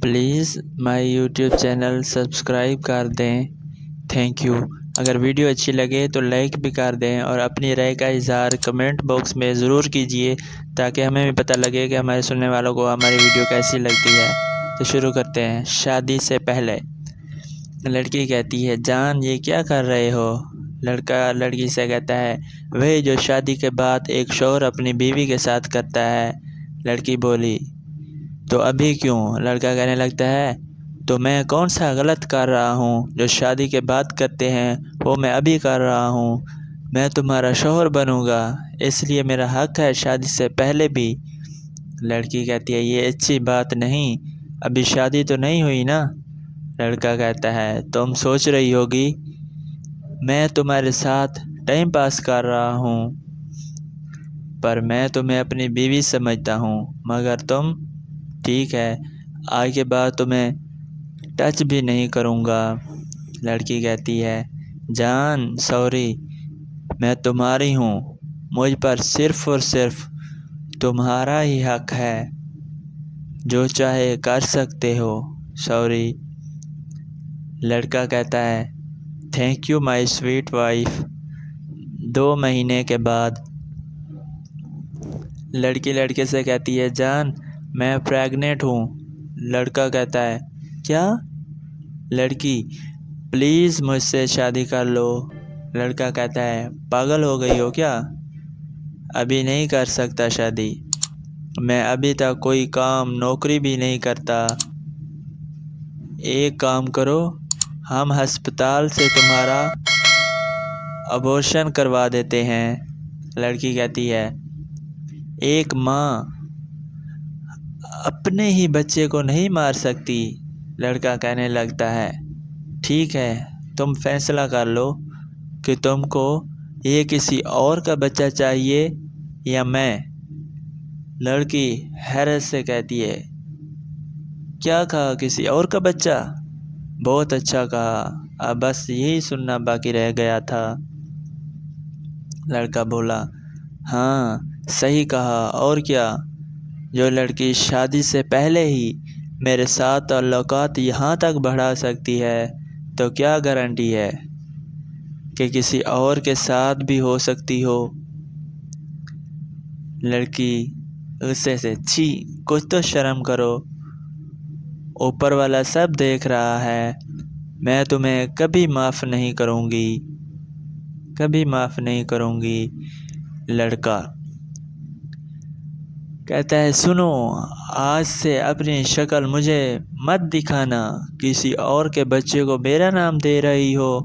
Please my YouTube channel subscribe کر دیں، thank you. اگر ویڈیو اچھی لگے تو لائک بھی کر دیں اور اپنی رائے کا اظہار کمنٹ باکس میں ضرور کیجیے تاکہ ہمیں بھی پتہ لگے کہ ہمارے سننے والوں کو ہماری ویڈیو کیسی لگتی ہے۔ تو شروع کرتے ہیں۔ شادی سے پہلے لڑکی کہتی ہے، جان یہ کیا کر رہے ہو؟ لڑکا لڑکی سے کہتا ہے، وہی جو شادی کے بعد ایک شوہر اپنی بیوی کے ساتھ کرتا ہے۔ لڑکی بولی، تو ابھی کیوں؟ لڑکا کہنے لگتا ہے، تو میں کون سا غلط کر رہا ہوں؟ جو شادی کے بعد کرتے ہیں وہ میں ابھی کر رہا ہوں۔ میں تمہارا شوہر بنوں گا، اس لیے میرا حق ہے شادی سے پہلے بھی۔ لڑکی کہتی ہے، یہ اچھی بات نہیں، ابھی شادی تو نہیں ہوئی نا۔ لڑکا کہتا ہے، تم سوچ رہی ہوگی میں تمہارے ساتھ ٹائم پاس کر رہا ہوں، پر میں تمہیں اپنی بیوی سمجھتا ہوں، مگر تم ٹھیک ہے، آج کے بعد تمہیں ٹچ بھی نہیں کروں گا۔ لڑکی کہتی ہے، جان سوری، میں تمہاری ہوں، مجھ پر صرف اور صرف تمہارا ہی حق ہے، جو چاہے کر سکتے ہو، سوری۔ لڑکا کہتا ہے، thank you my sweet wife. 2 مہینے کے بعد لڑکی لڑکے سے کہتی ہے، جان میں پریگننٹ ہوں۔ لڑکا کہتا ہے، کیا؟ لڑکی، پلیز مجھ سے شادی کر لو۔ لڑکا کہتا ہے، پاگل ہو گئی ہو کیا؟ ابھی نہیں کر سکتا شادی، میں ابھی تک کوئی کام نوکری بھی نہیں کرتا۔ ایک کام کرو، ہم ہسپتال سے تمہارا ابورشن کروا دیتے ہیں۔ لڑکی کہتی ہے، ایک ماں اپنے ہی بچے کو نہیں مار سکتی۔ لڑکا کہنے لگتا ہے، ٹھیک ہے، تم فیصلہ کر لو کہ تم کو یہ کسی اور کا بچہ چاہیے یا میں۔ لڑکی حیرت سے کہتی ہے، کیا کہا، کسی اور کا بچہ؟ بہت اچھا کہا، اب بس یہی سننا باقی رہ گیا تھا۔ لڑکا بولا، ہاں صحیح کہا، اور کیا؟ جو لڑکی شادی سے پہلے ہی میرے ساتھ تعلقات یہاں تک بڑھا سکتی ہے تو کیا گارنٹی ہے کہ کسی اور کے ساتھ بھی ہو سکتی ہو؟ لڑکی غصے سے، چھی، کچھ تو شرم کرو، اوپر والا سب دیکھ رہا ہے، میں تمہیں کبھی معاف نہیں کروں گی، کبھی معاف نہیں کروں گی۔ لڑکا کہتا ہے، سنو، آج سے اپنی شکل مجھے مت دکھانا، کسی اور کے بچے کو میرا نام دے رہی ہو،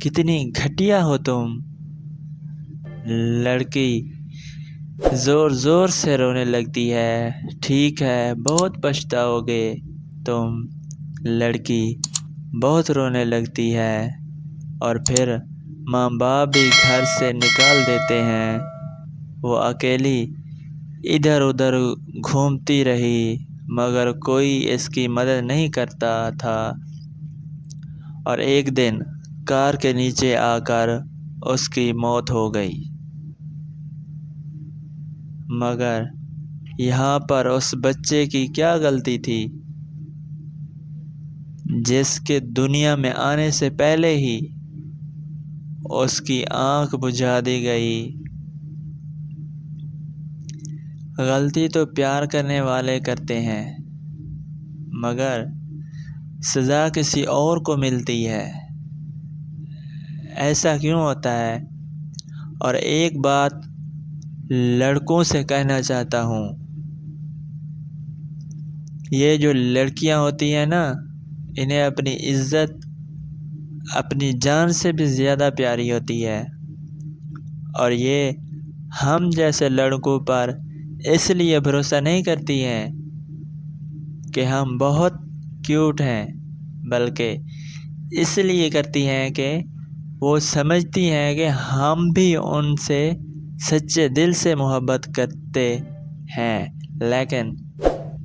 کتنی گھٹیا ہو تم۔ لڑکی زور زور سے رونے لگتی ہے، ٹھیک ہے، بہت پچھتاؤ گے تم۔ لڑکی بہت رونے لگتی ہے اور پھر ماں باپ بھی گھر سے نکال دیتے ہیں۔ وہ اکیلی ادھر ادھر گھومتی رہی مگر کوئی اس کی مدد نہیں کرتا تھا، اور ایک دن کار کے نیچے آ کر اس کی موت ہو گئی۔ مگر یہاں پر اس بچے کی کیا غلطی تھی جس کے دنیا میں آنے سے پہلے ہی اس کی آنکھ بجھا دی گئی؟ غلطی تو پیار کرنے والے کرتے ہیں، مگر سزا کسی اور کو ملتی ہے، ایسا کیوں ہوتا ہے؟ اور ایک بات لڑکوں سے کہنا چاہتا ہوں، یہ جو لڑکیاں ہوتی ہیں نا، انہیں اپنی عزت اپنی جان سے بھی زیادہ پیاری ہوتی ہے، اور یہ ہم جیسے لڑکوں پر اس لیے بھروسہ نہیں کرتی ہیں کہ ہم بہت کیوٹ ہیں، بلکہ اس لیے کرتی ہیں کہ وہ سمجھتی ہیں کہ ہم بھی ان سے سچے دل سے محبت کرتے ہیں، لیکن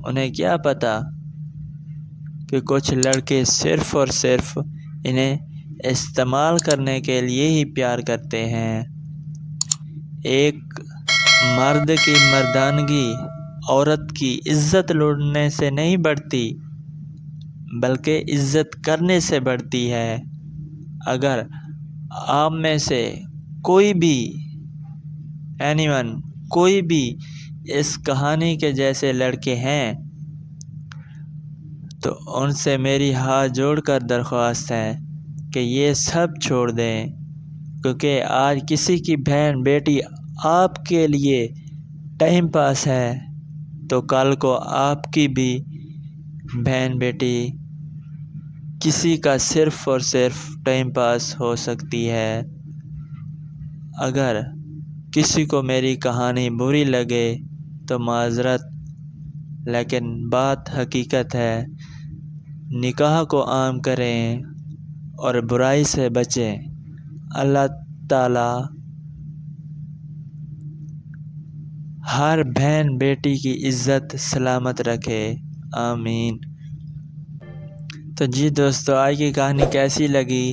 انہیں کیا پتہ کہ کچھ لڑکے صرف اور صرف انہیں استعمال کرنے کے لیے ہی پیار کرتے ہیں۔ ایک مرد کی مردانگی عورت کی عزت لوٹنے سے نہیں بڑھتی بلکہ عزت کرنے سے بڑھتی ہے۔ اگر آپ میں سے کوئی بھی کوئی بھی اس کہانی کے جیسے لڑکے ہیں تو ان سے میری ہاتھ جوڑ کر درخواست ہے کہ یہ سب چھوڑ دیں، کیونکہ آج کسی کی بہن بیٹی آپ کے لیے ٹائم پاس ہے تو کل کو آپ کی بھی بہن بیٹی کسی کا صرف اور صرف ٹائم پاس ہو سکتی ہے۔ اگر کسی کو میری کہانی بری لگے تو معذرت، لیکن بات حقیقت ہے۔ نکاح کو عام کریں اور برائی سے بچیں۔ اللہ تعالی ہر بہن بیٹی کی عزت سلامت رکھے، آمین۔ تو جی دوستو، آج کی کہانی کیسی لگی؟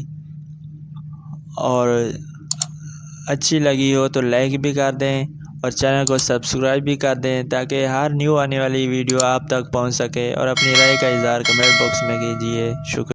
اور اچھی لگی ہو تو لائک بھی کر دیں اور چینل کو سبسکرائب بھی کر دیں تاکہ ہر نیو آنے والی ویڈیو آپ تک پہنچ سکے، اور اپنی رائے کا اظہار کمنٹ باکس میں کیجیے۔ شکریہ۔